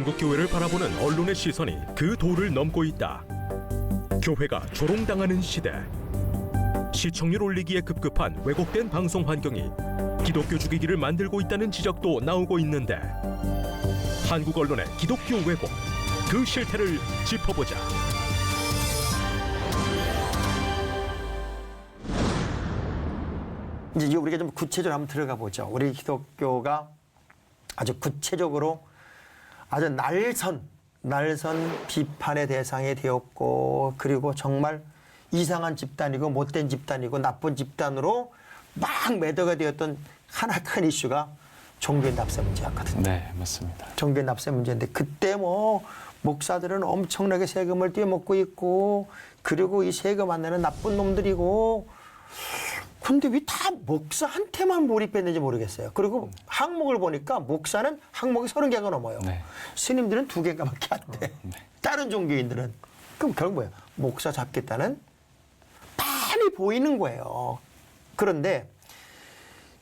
한국 교회를 바라보는 언론의 시선이 그 도를 넘고 있다. 교회가 조롱당하는 시대. 시청률 올리기에 급급한 왜곡된 방송 환경이 기독교 죽이기를 만들고 있다는 지적도 나오고 있는데, 한국 언론의 기독교 왜곡, 그 실태를 짚어보자. 이제 우리가 좀 구체적으로 한번 들어가 보죠. 우리 기독교가 아주 구체적으로 아주 날선 비판의 대상이 되었고, 그리고 정말 이상한 집단이고 못된 집단이고 나쁜 집단으로 막 매도가 되었던 하나 큰 이슈가 종교인 납세 문제였거든요. 네, 맞습니다. 종교인 납세 문제인데, 그때 뭐 목사들은 엄청나게 세금을 떼먹고 있고, 그리고 이 세금 안 내는 나쁜 놈들이고, 근데 왜 다 목사한테만 몰입했는지 모르겠어요. 그리고 항목을 보니까 목사는 항목이 30개가 넘어요. 네. 스님들은 2개가밖에 안 돼. 네. 다른 종교인들은. 그럼 결국 뭐예요? 목사 잡겠다는 빤히 보이는 거예요. 그런데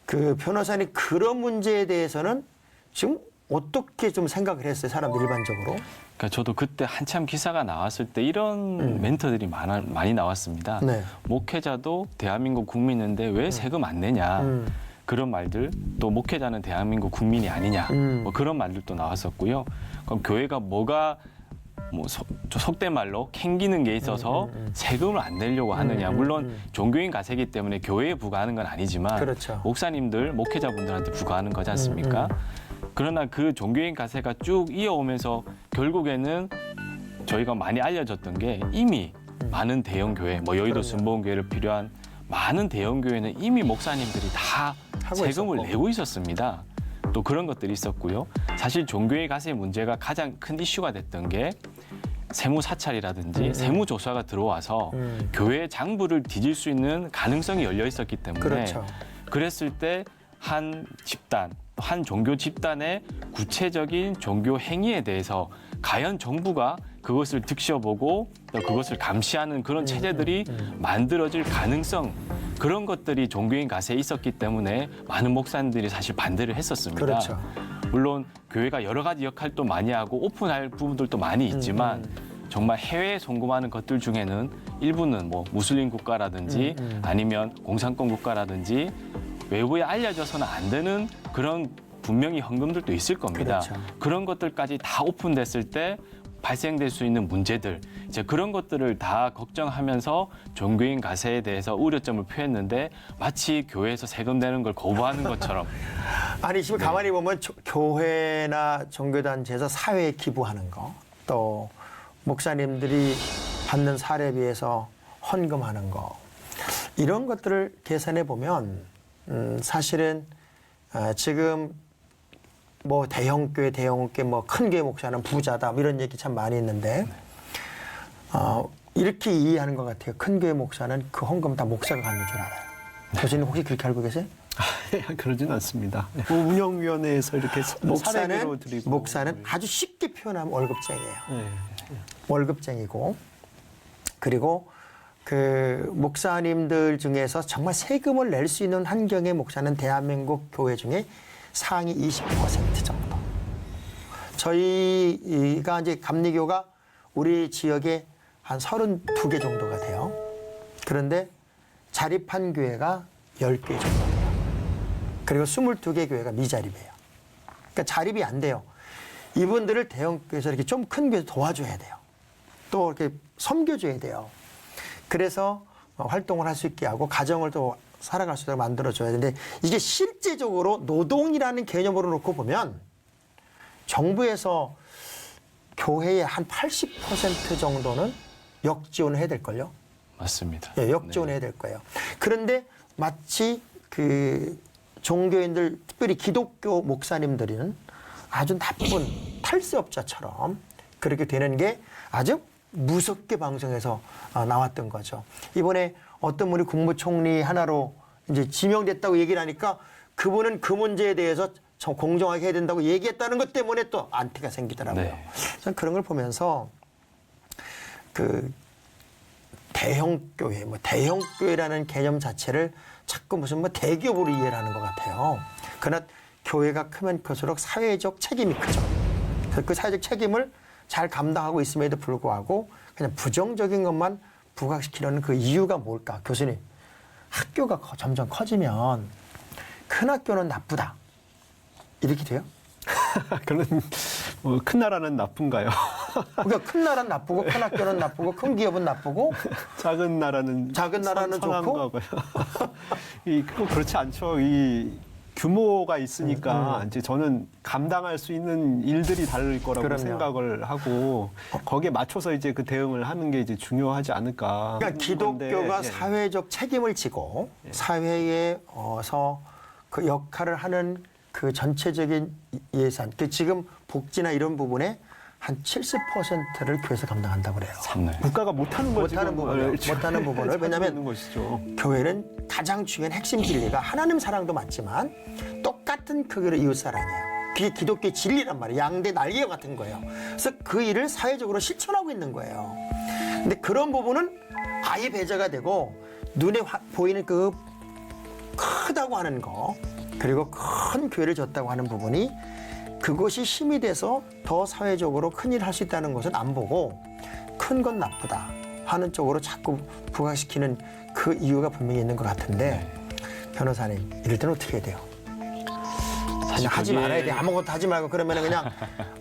그 변호사님, 그런 문제에 대해서는 지금 어떻게 좀 생각을 했어요? 사람들 일반적으로. 그러니까 저도 그때 한참 기사가 나왔을 때 이런 멘트들이 많이 나왔습니다. 네. 목회자도 대한민국 국민인데 왜 세금 안 내냐. 그런 말들, 또 목회자는 대한민국 국민이 아니냐. 뭐 그런 말들도 나왔었고요. 그럼 교회가 뭐가 뭐 속된 말로 캥기는 게 있어서 세금을 안 내려고 하느냐. 물론 종교인 가세기 때문에 교회에 부과하는 건 아니지만, 그렇죠. 목사님들, 목회자분들한테 부과하는 거지 않습니까? 그러나 그 종교인 가세가 쭉 이어오면서 결국에는 저희가 많이 알려졌던 게, 이미 많은 대형 교회, 뭐 여의도 순복음교회를 필요한 많은 대형 교회는 이미 목사님들이 다 세금을 내고 있었습니다. 또 그런 것들이 있었고요. 사실 종교인 가세 문제가 가장 큰 이슈가 됐던 게 세무 사찰이라든지 세무 조사가 들어와서 교회의 장부를 뒤질 수 있는 가능성이 열려 있었기 때문에, 그렇죠. 그랬을 때 한 집단, 한 종교 집단의 구체적인 종교 행위에 대해서 과연 정부가 그것을 득셔보고 또 그것을 감시하는 그런 체제들이 만들어질 가능성, 그런 것들이 종교인 가세에 있었기 때문에 많은 목사님들이 사실 반대를 했었습니다. 그렇죠. 물론 교회가 여러 가지 역할도 많이 하고 오픈할 부분들도 많이 있지만, 정말 해외에 송금하는 것들 중에는 일부는 뭐 무슬림 국가라든지 아니면 공산권 국가라든지 외부에 알려져서는 안 되는 그런 분명히 헌금들도 있을 겁니다. 그렇죠. 그런 것들까지 다 오픈됐을 때 발생될 수 있는 문제들, 이제 그런 것들을 다 걱정하면서 종교인 가세에 대해서 우려점을 표했는데, 마치 교회에서 세금 내는 걸 거부하는 것처럼. 아니, 지금 가만히 보면 교회나 종교단체에서 사회에 기부하는 거, 또 목사님들이 받는 사례에 비해서 헌금하는 거, 이런 것들을 계산해 보면 사실은 지금 뭐 대형교회 뭐 큰 교회 목사는 부자다, 뭐 이런 얘기 참 많이 있는데, 이렇게 이해하는 것 같아요. 큰 교회 목사는 그 헌금 다 목사가 갖는 줄 알아요. 교수님 혹시 그렇게 알고 계세요? 그러진 않습니다. 뭐 운영위원회에서 이렇게 사례로 드리고. 목사는 아주 쉽게 표현하면 월급쟁이에요. 네. 월급쟁이고, 그리고 그 목사님들 중에서 정말 세금을 낼 수 있는 환경의 목사는 대한민국 교회 중에 상위 20% 정도. 저희가 이제 감리교가 우리 지역에 한 32개 정도가 돼요. 그런데 자립한 교회가 10개 정도 돼요. 그리고 22개 교회가 미자립이에요. 그러니까 자립이 안 돼요. 이분들을 대형교회에서 이렇게 좀 큰 교회에서 도와줘야 돼요. 또 이렇게 섬겨줘야 돼요. 그래서 활동을 할 수 있게 하고 가정을 또 살아갈 수 있도록 만들어줘야 되는데, 이게 실제적으로 노동이라는 개념으로 놓고 보면 정부에서 교회의 한 80% 정도는 역지원을 해야 될걸요? 맞습니다. 예, 역지원을 네. 해야 될 거예요. 그런데 마치 그 종교인들, 특별히 기독교 목사님들은 아주 나쁜 탈세업자처럼 그렇게 되는 게 아주 무섭게 방송에서 나왔던 거죠. 이번에 어떤 분이 국무총리 하나로 이제 지명됐다고 얘기를 하니까, 그분은 그 문제에 대해서 공정하게 해야 된다고 얘기했다는 것 때문에 또 안티가 생기더라고요. 네. 저는 그런 걸 보면서 그 대형교회, 뭐 대형교회라는 개념 자체를 자꾸 무슨 뭐 대기업으로 이해를 하는 것 같아요. 그러나 교회가 크면 클수록 사회적 책임이 크죠. 그래서 그 사회적 책임을 잘 감당하고 있음에도 불구하고 그냥 부정적인 것만 부각시키려는 그 이유가 뭘까? 교수님, 학교가 점점 커지면 큰 학교는 나쁘다. 이렇게 돼요? 그런 큰 나라는 나쁜가요? 그러니까 큰 나라는 나쁘고 큰 학교는 나쁘고 큰 기업은 나쁘고 작은 나라는 좋고 거고요. 그렇지 않죠. 이 규모가 있으니까 이제 저는 감당할 수 있는 일들이 다를 거라고 그럼요. 생각을 하고 거기에 맞춰서 이제 그 대응을 하는 게 이제 중요하지 않을까. 그러니까 기독교가 건데, 예. 사회적 책임을 지고 사회에서 그 역할을 하는 그 전체적인 예산, 그 지금 복지나 이런 부분에 한 70%를 교회에서 감당한다고 그래요. 네. 국가가 못하는 걸 못하는 부분을, 못하는 부분을. 왜냐하면 것이죠. 교회는 가장 중요한 핵심 진리가 하나님 사랑도 맞지만 똑같은 크기로 이웃 사랑이에요. 그게 기독교의 진리란 말이에요. 양대 날개 같은 거예요. 그래서 그 일을 사회적으로 실천하고 있는 거예요. 근데 그런 부분은 아예 배제가 되고 눈에 보이는 그 크다고 하는 거, 그리고 큰 교회를 졌다고 하는 부분이 그것이 힘이 돼서 더 사회적으로 큰일을 할 수 있다는 것은 안 보고 큰 건 나쁘다 하는 쪽으로 자꾸 부각시키는 그 이유가 분명히 있는 것 같은데 변호사님, 이럴 때는 어떻게 해야 돼요? 그냥 하지 그게- 말아야 돼. 아무것도 하지 말고 그러면 그냥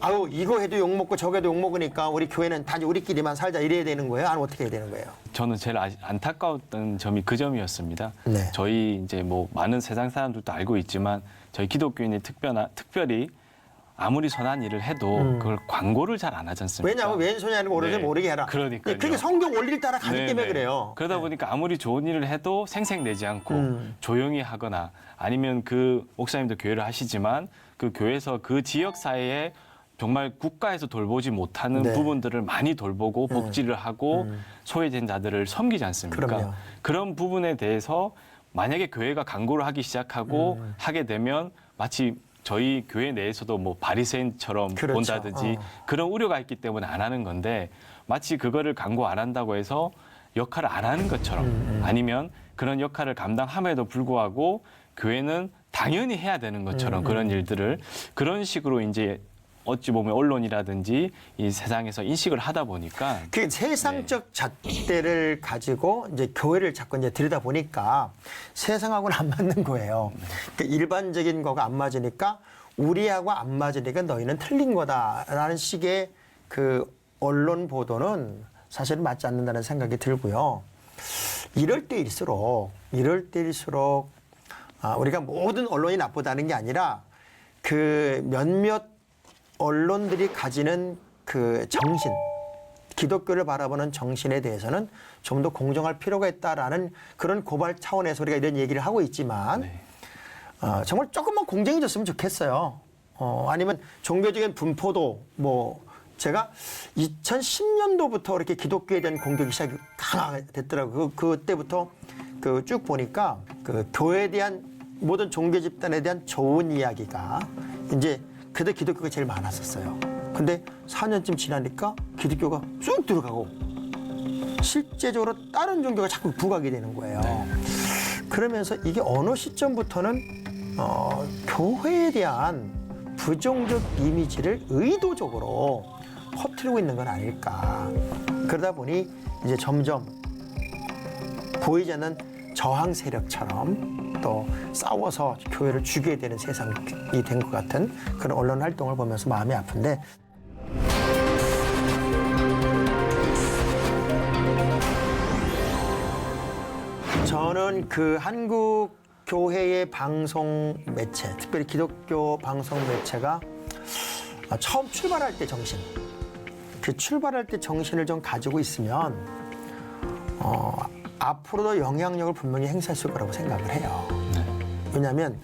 아유 이거 해도 욕먹고 저거 해도 욕먹으니까 우리 교회는 단지 우리끼리만 살자 이래야 되는 거예요? 아니면 어떻게 해야 되는 거예요? 저는 제일 안타까웠던 점이 그 점이었습니다. 네. 저희 이제 뭐 많은 세상 사람들도 알고 있지만 저희 기독교인이 특별히 아무리 선한 일을 해도 그걸 광고를 잘 안 하지 않습니까? 왜냐하면 왼손이 아니고 오른손 네. 모르게 해라. 그러니까요. 그게 성경 원리를 따라 가기 네, 때문에 네. 그래요. 그러다 보니까 아무리 좋은 일을 해도 생색내지 않고 조용히 하거나 아니면 그 목사님도 교회를 하시지만 그 교회에서 그 지역 사회에 정말 국가에서 돌보지 못하는 네. 부분들을 많이 돌보고 복지를 하고 소외된 자들을 섬기지 않습니까? 그럼요. 그런 부분에 대해서 만약에 교회가 광고를 하기 시작하고 하게 되면 마치 저희 교회 내에서도 뭐 바리새인처럼 그렇죠. 본다든지 그런 우려가 있기 때문에 안 하는 건데 마치 그거를 광고 안 한다고 해서 역할을 안 하는 것처럼 아니면 그런 역할을 감당함에도 불구하고 교회는 당연히 해야 되는 것처럼 그런 일들을 그런 식으로 이제 어찌 보면 언론이라든지 이 세상에서 인식을 하다 보니까 그 세상적 잣대를 가지고 이제 교회를 자꾸 이제 들여다 보니까 세상하고는 안 맞는 거예요. 그 일반적인 거가 안 맞으니까 우리하고 안 맞으니까 너희는 틀린 거다라는 식의 그 언론 보도는 사실은 맞지 않는다는 생각이 들고요. 이럴 때일수록 우리가 모든 언론이 나쁘다는 게 아니라 그 몇몇 언론들이 가지는 그 정신, 기독교를 바라보는 정신에 대해서는 좀 더 공정할 필요가 있다라는 그런 고발 차원에서 우리가 이런 얘기를 하고 있지만 정말 조금만 공정해졌으면 좋겠어요. 아니면 종교적인 분포도 뭐 제가 2010년도부터 이렇게 기독교에 대한 공격이 시작이 강하게 됐더라고요. 그때부터 그 쭉 보니까 그 교회에 대한 모든 종교 집단에 대한 좋은 이야기가 이제 그때 기독교가 제일 많았었어요. 근데 4년쯤 지나니까 기독교가 쭉 들어가고 실제적으로 다른 종교가 자꾸 부각이 되는 거예요. 그러면서 이게 어느 시점부터는 교회에 대한 부정적 이미지를 의도적으로 퍼뜨리고 있는 건 아닐까. 그러다 보니 이제 점점 보이지 않는 저항 세력처럼 또 싸워서 교회를 죽여야 되는 세상이 된 것 같은 그런 언론 활동을 보면서 마음이 아픈데 저는 그 한국 교회의 방송 매체, 특별히 기독교 방송 매체가 처음 출발할 때 정신, 그 출발할 때 정신을 좀 가지고 있으면 앞으로도 영향력을 분명히 행사할 수 있을 거라고 생각을 해요. 왜냐하면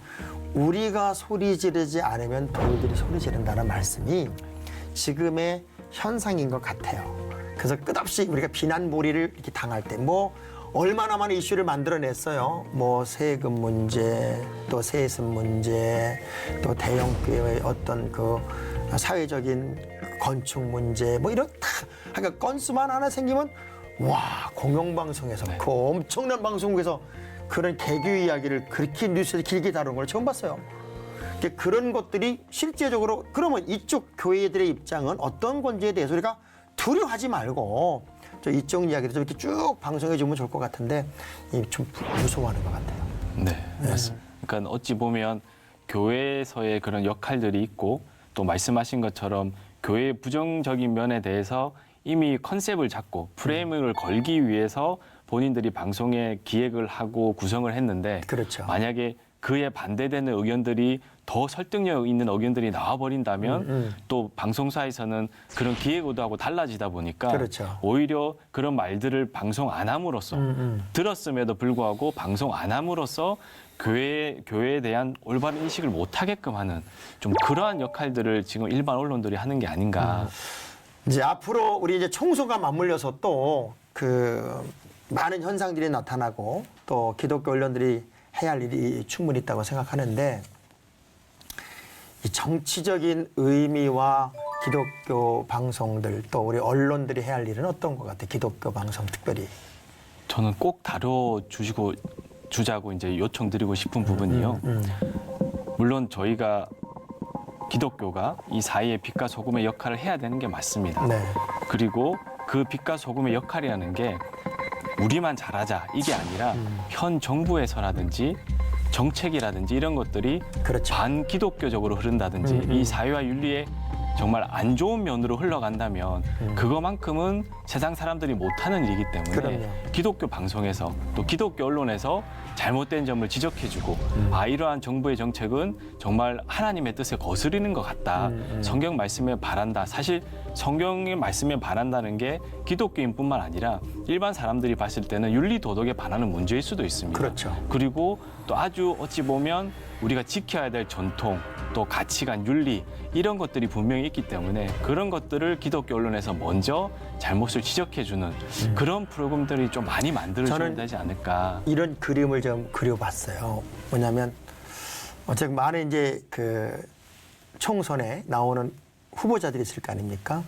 우리가 소리 지르지 않으면 돌들이 소리 지른다는 말씀이 지금의 현상인 것 같아요. 그래서 끝없이 우리가 비난몰이를 이렇게 당할 때 뭐 얼마나 많은 이슈를 만들어냈어요. 뭐 세금 문제, 또 세습 문제, 또 대형교회의 어떤 그 사회적인 건축 문제, 뭐 이런 다 그러니까 건수만 하나 생기면 와 공영방송에서 그 엄청난 방송국에서 그런 개교 이야기를 그렇게 뉴스에 길게 다룬 걸 처음 봤어요. 그런 것들이 실제적으로 그러면 이쪽 교회들의 입장은 어떤 건지에 대해서 우리가 두려워하지 말고 이쪽 이야기를 좀 이렇게 쭉 방송해 주면 좋을 것 같은데 좀 무서워하는 것 같아요. 네, 맞습니다. 그러니까 어찌 보면 교회에서의 그런 역할들이 있고 또 말씀하신 것처럼 교회의 부정적인 면에 대해서 이미 컨셉을 잡고 프레임을 걸기 위해서 본인들이 방송에 기획을 하고 구성을 했는데 그렇죠. 만약에 그에 반대되는 의견들이 더 설득력 있는 의견들이 나와버린다면 또 방송사에서는 그런 기획 의도하고 달라지다 보니까 그렇죠. 오히려 그런 말들을 방송 안 함으로써 들었음에도 불구하고 방송 안 함으로써 교회에 대한 올바른 인식을 못 하게끔 하는 좀 그러한 역할들을 지금 일반 언론들이 하는 게 아닌가. 이제 앞으로 우리 이제 총소가 맞물려서 또 그 많은 현상들이 나타나고 또 기독교 언론들이 해야 할 일이 충분히 있다고 생각하는데 이 정치적인 의미와 기독교 방송들 또 우리 언론들이 해야 할 일은 어떤 것 같아요? 기독교 방송 특별히. 저는 꼭 주자고 이제 요청드리고 싶은 부분이요. 물론 저희가 기독교가 이 사회의 빛과 소금의 역할을 해야 되는 게 맞습니다. 네. 그리고 그 빛과 소금의 역할이라는 게 우리만 잘하자 이게 아니라 현 정부에서라든지 정책이라든지 이런 것들이 그렇죠. 반기독교적으로 흐른다든지 이 사회와 윤리에 정말 안 좋은 면으로 흘러간다면 그거만큼은 세상 사람들이 못하는 일이기 때문에 그럼요. 기독교 방송에서 또 기독교 언론에서 잘못된 점을 지적해주고 이러한 정부의 정책은 정말 하나님의 뜻에 거스르는 것 같다. 성경 말씀에 반한다. 사실 성경의 말씀에 반한다는 게 기독교인뿐만 아니라 일반 사람들이 봤을 때는 윤리 도덕에 반하는 문제일 수도 있습니다. 그렇죠. 그리고 또 아주 어찌 보면 우리가 지켜야 될 전통, 또 가치관, 윤리 이런 것들이 분명히 있기 때문에 그런 것들을 기독교 언론에서 먼저 잘못을 지적해주는 그런 프로그램들이 좀 많이 만들어져야 저는 되지 않을까. 이런 그림을 좀 그려봤어요. 뭐냐면 어쨌든 많은 이제 그 총선에 나오는 후보자들이 있을 거 아닙니까?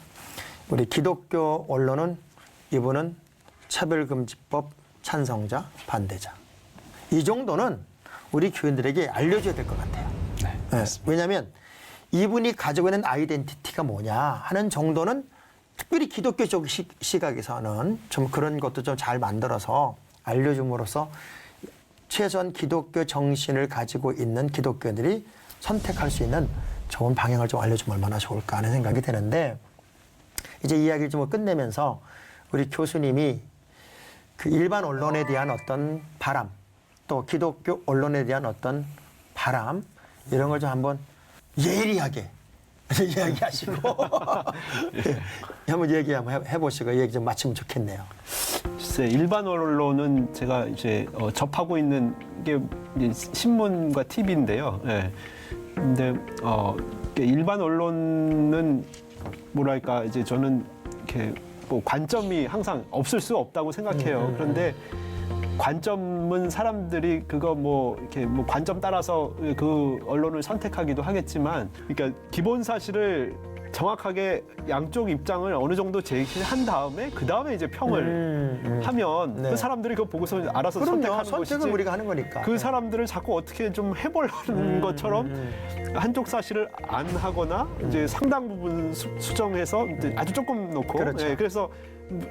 우리 기독교 언론은 이분은 차별금지법 찬성자, 반대자. 이 정도는 우리 교인들에게 알려줘야 될 것 같아요. 네, 왜냐하면 이분이 가지고 있는 아이덴티티가 뭐냐 하는 정도는 특별히 기독교적 시각에서는 좀 그런 것도 좀 잘 만들어서 알려줌으로써 최소한 기독교 정신을 가지고 있는 기독교인들이 선택할 수 있는 좋은 방향을 좀 알려주면 얼마나 좋을까 하는 생각이 드는데 이제 이야기를 좀 끝내면서 우리 교수님이 그 일반 언론에 대한 어떤 바람 또 기독교 언론에 대한 어떤 바람 이런 걸 좀 한번 예리하게 이야기하시고 한번 얘기 한번 해보시고 얘기 좀 마치면 좋겠네요. 글쎄, 일반 언론은 제가 이제 접하고 있는 게 이제 신문과 TV인데요. 예. 근데 일반 언론은 뭐랄까 이제 저는 이렇게 뭐 관점이 항상 없을 수 없다고 생각해요. 그런데 관점은 사람들이 그거 뭐 이렇게 뭐 관점 따라서 그 언론을 선택하기도 하겠지만, 그러니까 기본 사실을 정확하게 양쪽 입장을 어느 정도 제시한 다음에 그 다음에 이제 평을 하면 네. 그 사람들이 그거 보고서 알아서 그럼요. 선택하는 선택은 것이지. 우리가 하는 거니까. 그 사람들을 자꾸 어떻게 좀 해보려는 것처럼 한쪽 사실을 안 하거나 이제 상당 부분 수정해서 이제 아주 조금 놓고. 그렇죠. 예, 그래서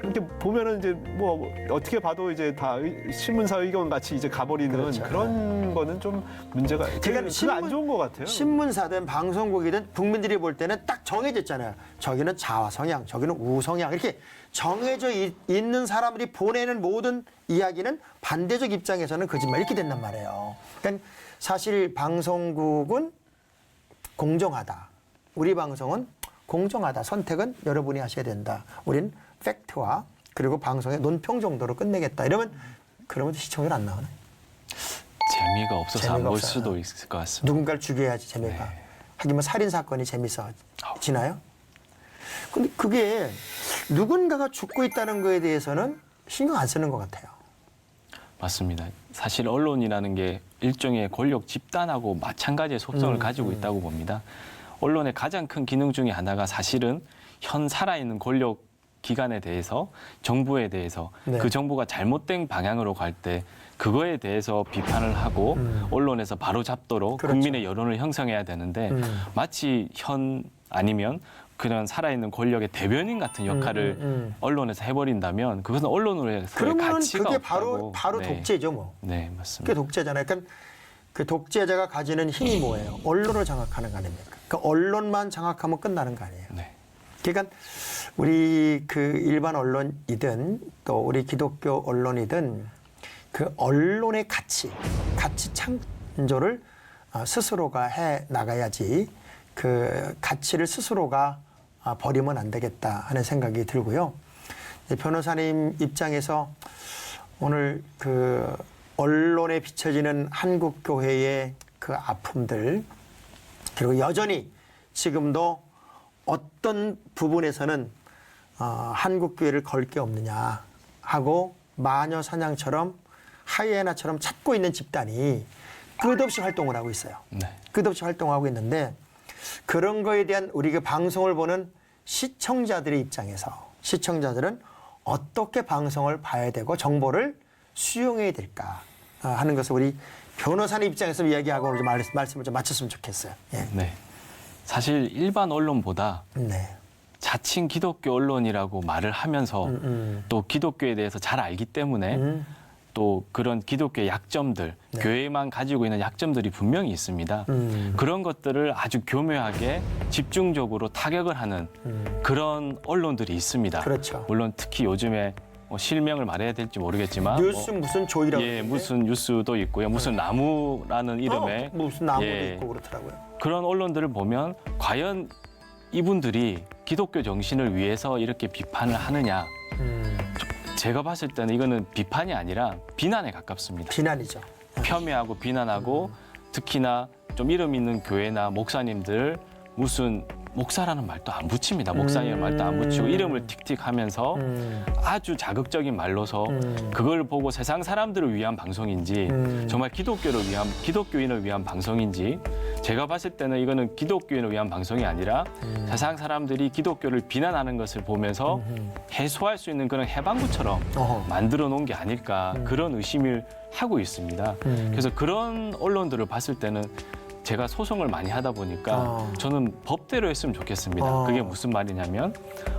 이렇게 보면은 이제 뭐 어떻게 봐도 이제 다 신문사 의견 같이 이제 가버리는 그렇죠. 그런 거는 좀 문제가. 그게 안 좋은 것 같아요. 신문사든 방송국이든 국민들이 볼 때는 딱 정해졌잖아요. 저기는 좌 성향, 저기는 우 성향 이렇게 정해져 있는 사람들이 보내는 모든 이야기는 반대적 입장에서는 거짓말 이렇게 된단 말이에요. 그러니까 사실 방송국은 공정하다. 우리 방송은 공정하다. 선택은 여러분이 하셔야 된다. 우린 팩트와 그리고 방송의 논평 정도로 끝내겠다. 이러면 그러면 시청률 안 나오네. 재미가 없어서 안 재미가 볼 없어요. 수도 있을 것 같습니다. 누군가를 죽여야지 재미가. 네. 하긴 뭐 살인 사건이 재밌어지나요? 근데 그게 누군가가 죽고 있다는 거에 대해서는 신경 안 쓰는 것 같아요. 맞습니다. 사실 언론이라는 게 일종의 권력 집단하고 마찬가지의 속성을 가지고 있다고 봅니다. 언론의 가장 큰 기능 중에 하나가 사실은 현 살아있는 권력 기관에 대해서 정부에 대해서 네. 그 정부가 잘못된 방향으로 갈 때 그거에 대해서 비판을 하고 언론에서 바로 잡도록 그렇죠. 국민의 여론을 형성해야 되는데 마치 현 아니면 그런 살아있는 권력의 대변인 같은 역할을 언론에서 해버린다면 그것은 언론으로서의 그러면 가치가 그게 없다고. 바로 네. 독재죠, 뭐. 네, 맞습니다. 그게 독재잖아요. 그러니까 그 독재자가 가지는 힘이 뭐예요? 언론을 장악하는 거 아닙니까? 그 언론만 장악하면 끝나는 거 아니에요. 네. 그러니까 우리 그 일반 언론이든 또 우리 기독교 언론이든 그 언론의 가치 창조를 스스로가 해 나가야지 그 가치를 스스로가 버리면 안 되겠다 하는 생각이 들고요. 변호사님 입장에서 오늘 그 언론에 비춰지는 한국 교회의 그 아픔들 그리고 여전히 지금도 어떤 부분에서는 한국 교회를 걸 게 없느냐 하고 마녀 사냥처럼 하이에나처럼 찾고 있는 집단이 끝없이 활동을 하고 있어요. 네. 끝없이 활동하고 있는데 그런 거에 대한 우리 그 방송을 보는 시청자들의 입장에서 시청자들은 어떻게 방송을 봐야 되고 정보를 수용해야 될까 하는 것을 우리 변호사님 입장에서 이야기하고 오늘 좀 말씀을 좀 마쳤으면 좋겠어요. 예. 네. 사실 일반 언론보다 네. 자칭 기독교 언론이라고 말을 하면서 또 기독교에 대해서 잘 알기 때문에 또 그런 기독교의 약점들, 네. 교회만 가지고 있는 약점들이 분명히 있습니다. 그런 것들을 아주 교묘하게 집중적으로 타격을 하는 그런 언론들이 있습니다. 그렇죠. 물론 특히 요즘에 실명을 말해야 될지 모르겠지만 뉴스 무슨 조이라고 예, 그러는데? 무슨 뉴스도 있고요. 무슨 나무라는 이름의 무슨 나무도 예, 있고 그렇더라고요. 그런 언론들을 보면 과연 이분들이 기독교 정신을 위해서 이렇게 비판을 하느냐. 제가 봤을 때는 이거는 비판이 아니라 비난에 가깝습니다. 비난이죠. 폄훼하고 비난하고 특히나 좀 이름 있는 교회나 목사님들 무슨 목사라는 말도 안 붙입니다. 목사님이라는 말도 안 붙이고 이름을 틱틱하면서 아주 자극적인 말로서 그걸 보고 세상 사람들을 위한 방송인지 정말 기독교인을 위한 방송인지 제가 봤을 때는 이거는 기독교인을 위한 방송이 아니라 세상 사람들이 기독교를 비난하는 것을 보면서 해소할 수 있는 그런 해방구처럼 만들어 놓은 게 아닐까 그런 의심을 하고 있습니다. 그래서 그런 언론들을 봤을 때는 제가 소송을 많이 하다 보니까 저는 법대로 했으면 좋겠습니다. 그게 무슨 말이냐면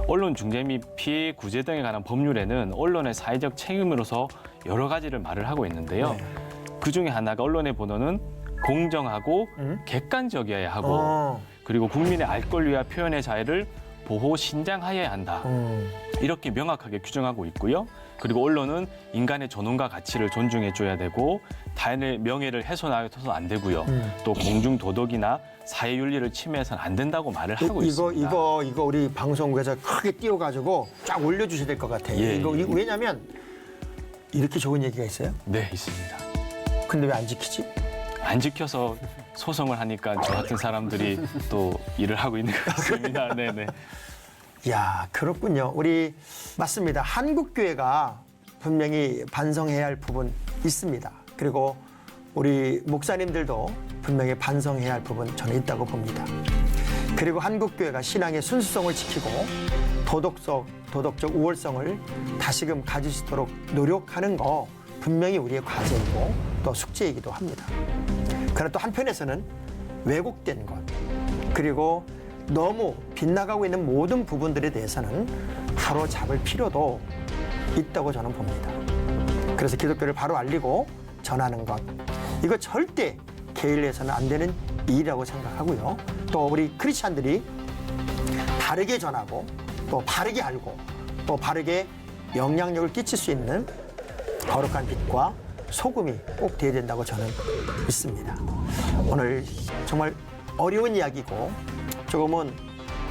언론 중재 및 피해 구제 등에 관한 법률에는 언론의 사회적 책임으로서 여러 가지를 말을 하고 있는데요. 그중에 하나가 언론의 보도는 공정하고 객관적이어야 하고 그리고 국민의 알 권리와 표현의 자유를 보호 신장하여야 한다. 이렇게 명확하게 규정하고 있고요. 그리고 언론은 인간의 존엄과 가치를 존중해줘야 되고 타인의 명예를 훼손해서는 안 되고요. 또 공중 도덕이나 사회윤리를 침해해서는 안 된다고 말을 하고 있습니다. 이거 우리 방송국에서 크게 띄워가지고 쫙 올려주셔야 될 것 같아요. 예, 이거 예. 왜냐하면 이렇게 좋은 얘기가 있어요. 네, 있습니다. 근데 왜 안 지키지? 안 지켜서 소송을 하니까 저 같은 사람들이 또 일을 하고 있는 것 같습니다. 네네. 야, 그렇군요. 우리 맞습니다. 한국 교회가 분명히 반성해야 할 부분 있습니다. 그리고 우리 목사님들도 분명히 반성해야 할 부분 저는 있다고 봅니다. 그리고 한국 교회가 신앙의 순수성을 지키고 도덕적 우월성을 다시금 가질 수 있도록 노력하는 거 분명히 우리의 과제이고 또 숙제이기도 합니다. 그러나 또 한편에서는 왜곡된 것 그리고 너무 빗나가고 있는 모든 부분들에 대해서는 바로 잡을 필요도 있다고 저는 봅니다. 그래서 기독교를 바로 알리고 전하는 것 이거 절대 게을리해서는 안 되는 일이라고 생각하고요. 또 우리 크리스찬들이 바르게 전하고 또 바르게 알고 또 바르게 영향력을 끼칠 수 있는 거룩한 빛과 소금이 꼭 돼야 된다고 저는 믿습니다. 오늘 정말 어려운 이야기고 조금은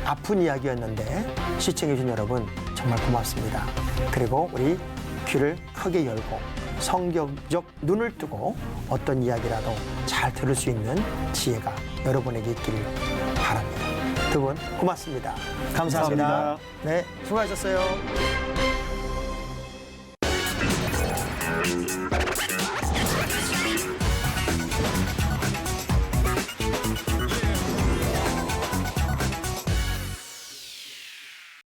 아픈 이야기였는데 시청해주신 여러분 정말 고맙습니다. 그리고 우리 귀를 크게 열고 성경적 눈을 뜨고 어떤 이야기라도 잘 들을 수 있는 지혜가 여러분에게 있기를 바랍니다. 두 분 고맙습니다. 감사합니다. 감사합니다. 네, 수고하셨어요.